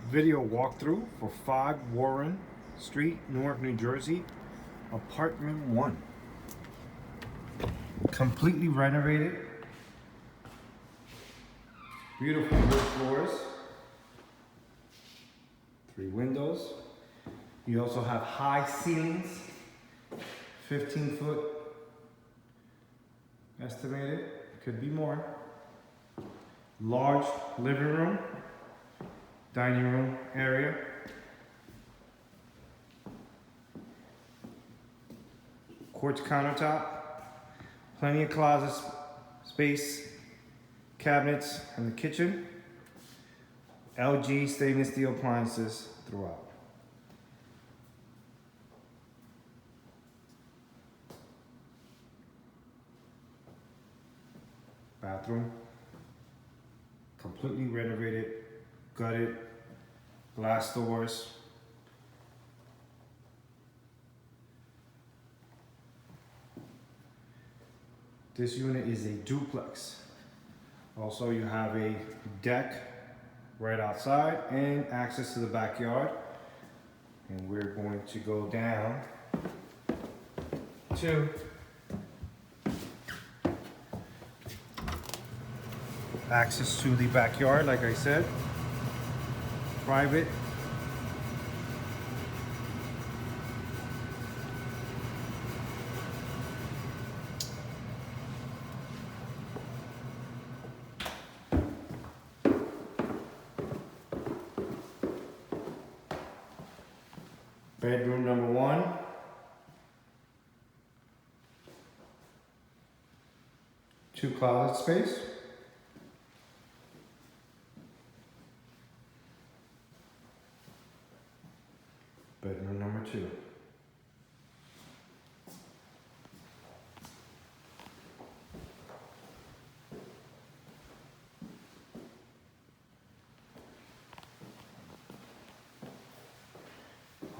video walkthrough for 5 Warren Street, Newark, New Jersey, apartment 1. Completely renovated. Beautiful wood floors. 3 windows. You also have high ceilings, 15-foot estimated, could be more. Large living room, dining room area. Quartz countertop, plenty of closet space, cabinets in the kitchen. LG stainless steel appliances throughout. Bathroom, completely renovated, gutted, glass doors. This unit is a duplex. Also, you have a deck right outside and access to the backyard. And we're going to go down to access to the backyard, like I said. Private. Bedroom number 1. Two closet space. Bedroom number 2.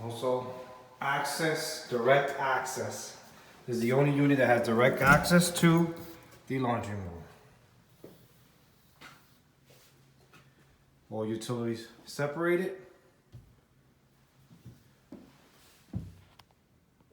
Also, access, direct access. This is the only unit that has direct access to the laundry room. All utilities separated.